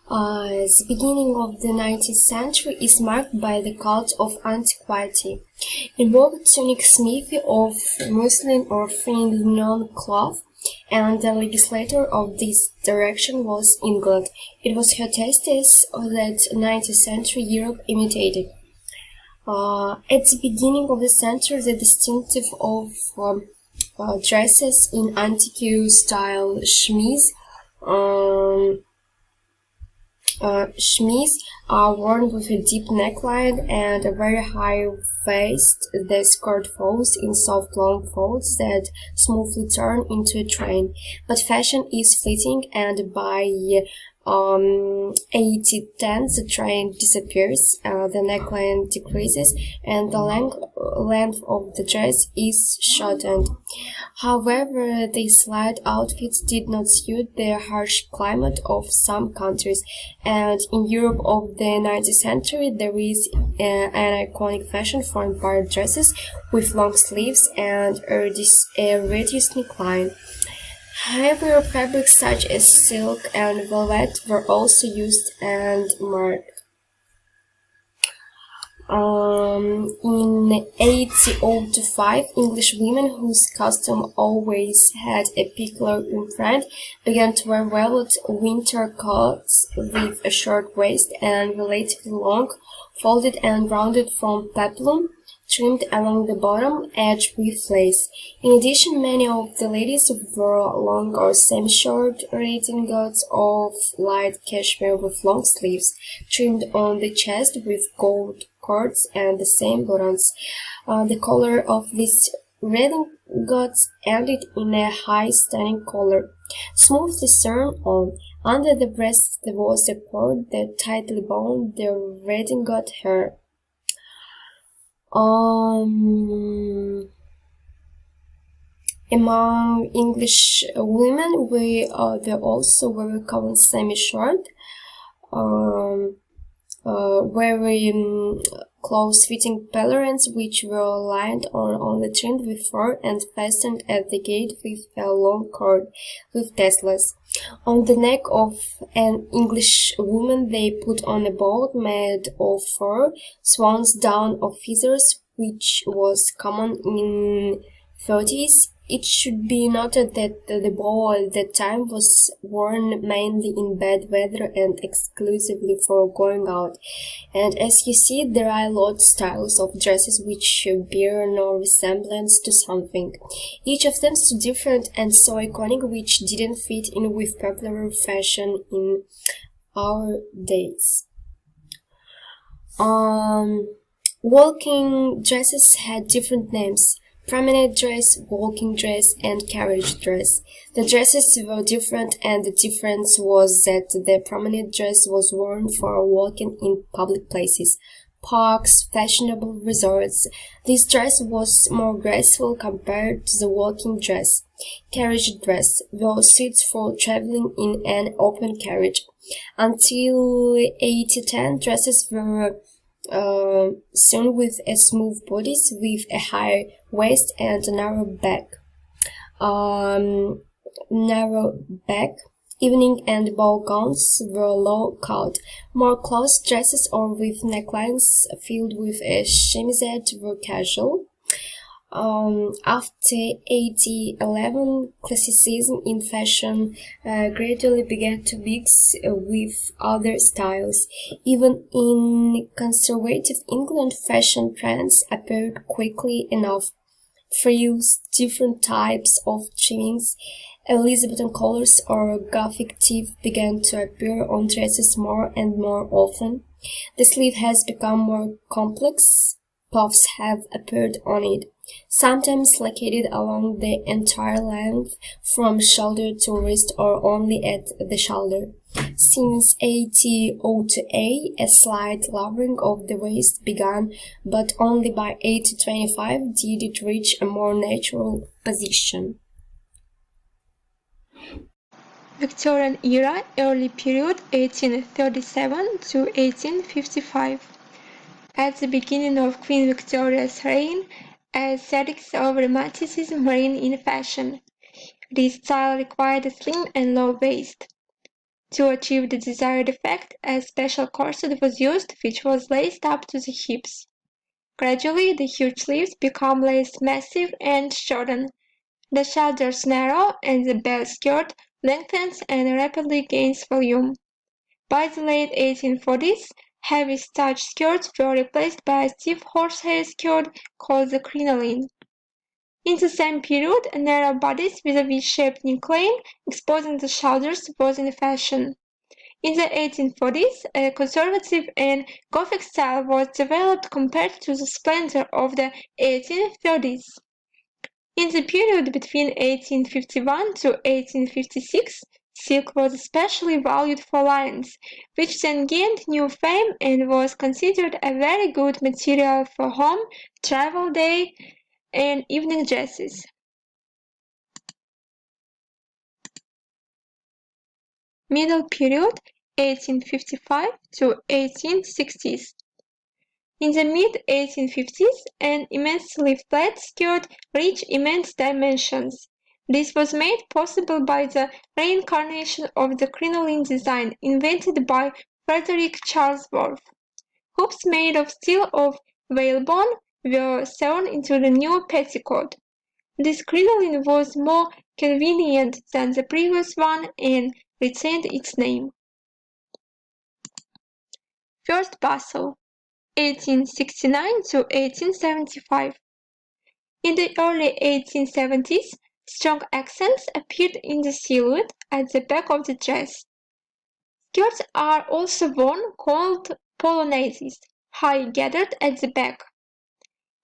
The beginning of the 19th century is marked by the cult of antiquity. In vogue tunic smithy of muslin or thin linen cloth, and the legislator of this direction was England. It was her tastes that 19th century Europe imitated. At the beginning of the century, the distinctive of dresses in antique style chemise are worn with a deep neckline and a very high waist. The skirt falls in soft long folds that smoothly turn into a train. But fashion is fleeting, and by 1810 the train disappears, the neckline decreases, and the length of the dress is shortened. However, these slight outfits did not suit the harsh climate of some countries, and in Europe of the 19th century there is an iconic fashion for empire dresses with long sleeves and a reduced neckline. However, fabrics such as silk and velvet were also used and marked. In 1805, English women whose costume always had a peculiar imprint began to wear velvet winter coats with a short waist and relatively long, folded and rounded from peplum, trimmed along the bottom edge with lace. In addition, many of the ladies wore long or semi-short redingots of light cashmere with long sleeves, trimmed on the chest with gold cords and the same buttons. The collar of these redingots ended in a high standing collar, smoothly sewn on. Under the breast there was a cord that tightly bound the redingot hair. Among English women, we were also very common semi-short, very close-fitting pelerins which were lined or only trimmed with fur and fastened at the gate with a long cord with tassels. On the neck of an English woman they put on a bow made of fur, swan's down or feathers, which was common in 30s. It should be noted that the bow at that time was worn mainly in bad weather and exclusively for going out. And as you see, there are a lot of styles of dresses which bear no resemblance to something. Each of them so different and so iconic, which didn't fit in with popular fashion in our days. Walking dresses had different names: promenade dress, walking dress, and carriage dress. The dresses were different, and the difference was that the promenade dress was worn for walking in public places, parks, fashionable resorts. This dress was more graceful compared to the walking dress. Carriage dress were suits for traveling in an open carriage. Until 1810, dresses were sewn with a smooth bodice with a high waist and a narrow back. Evening and ball gowns were low cut. More close dresses or with necklines filled with a chemisette were casual. After 1811, classicism in fashion gradually began to mix with other styles. Even in conservative England, fashion trends appeared quickly enough. Frills, different types of trimmings, Elizabethan colors or Gothic teeth began to appear on dresses more and more often. The sleeve has become more complex. Puffs have appeared on it, sometimes located along the entire length from shoulder to wrist or only at the shoulder. Since 1802, a slight lowering of the waist began, but only by 1825 did it reach a more natural position. Victorian era, early period 1837 to 1855. At the beginning of Queen Victoria's reign, aesthetics of Romanticism reigned in fashion. This style required a slim and low waist. To achieve the desired effect, a special corset was used which was laced up to the hips. Gradually, the huge sleeves become less massive and shorten. The shoulders narrow and the bell skirt lengthens and rapidly gains volume. By the late 1840s, heavy starched skirts were replaced by a stiff horsehair skirt called the crinoline. In the same period, narrow bodies with a V-shaped neckline exposing the shoulders was in fashion. In the 1840s, a conservative and Gothic style was developed compared to the splendor of the 1830s. In the period between 1851 to 1856, silk was especially valued for linens, which then gained new fame and was considered a very good material for home, travel day, and evening dresses. Middle period 1855 to 1860s. In the mid-1850s, an immensely flat skirt reached immense dimensions. This was made possible by the reincarnation of the crinoline design invented by Frederick Charles Worth. Hoops made of steel of whalebone were sewn into the new petticoat. This crinoline was more convenient than the previous one and retained its name. First bustle 1869 to 1875. In the early 1870s, strong accents appeared in the silhouette at the back of the dress. Skirts are also worn called polonaises, high gathered at the back.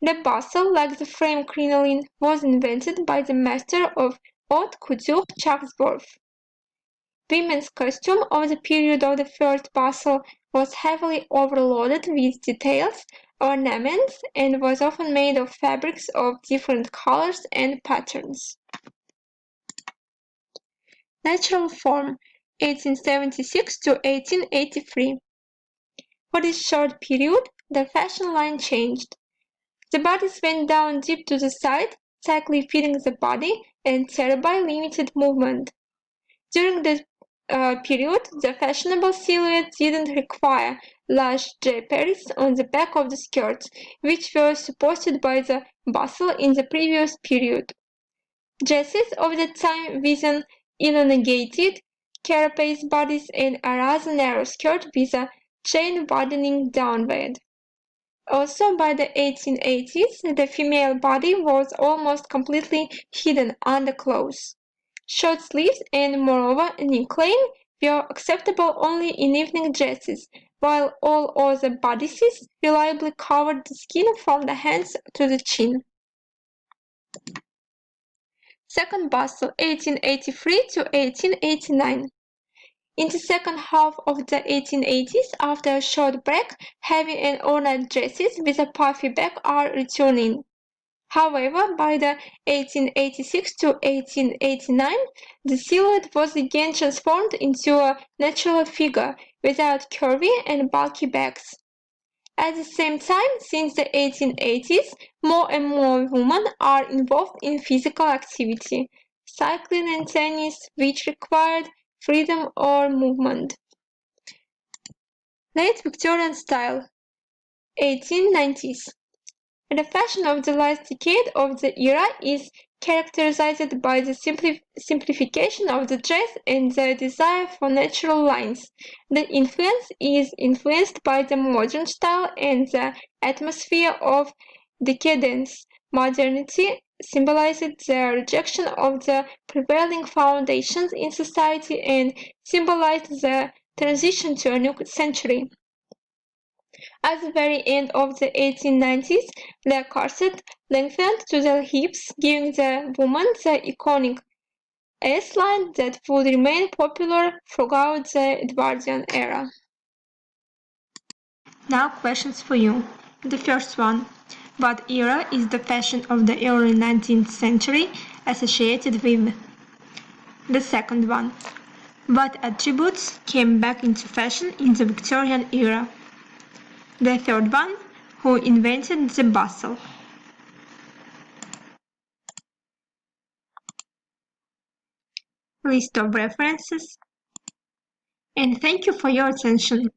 The bustle, like the frame crinoline, was invented by the master of haute couture Charles Worth. Women's costume of the period of the first bustle was heavily overloaded with details, ornaments, and was often made of fabrics of different colors and patterns. Natural form 1876 to 1883. For this short period, the fashion line changed. The bodice went down deep to the side, tightly fitting the body and thereby limited movement. During this period, the fashionable silhouette didn't require large draperies on the back of the skirts, which were supported by the bustle in the previous period. Dresses of the time with an elongated carapace bodice and a rather narrow skirt with a chain widening downward. Also, by the 1880s, the female body was almost completely hidden under clothes. Short sleeves and, moreover, a neckline were acceptable only in evening dresses, while all other bodices reliably covered the skin from the hands to the chin. Second bustle 1883 to 1889. In the second half of the 1880s, after a short break, heavy and ornate dresses with a puffy back are returning. However, by the 1886 to 1889, the silhouette was again transformed into a natural figure without curvy and bulky backs. At the same time, since the 1880s, more and more women are involved in physical activity, cycling and tennis, which required freedom or movement. Late Victorian style 1890s. The fashion of the last decade of the era is characterized by the simplification of the dress and the desire for natural lines. The influence is influenced by the modern style and the atmosphere of decadence. Modernity symbolized the rejection of the prevailing foundations in society and symbolized the transition to a new century. At the very end of the 1890s, the corset lengthened to the hips, giving the woman the iconic S-line that would remain popular throughout the Edwardian era. Now questions for you. The first one. What era is the fashion of the early 19th century associated with? The second one. What attributes came back into fashion in the Victorian era? The third one, who invented the bustle? List of references. And thank you for your attention.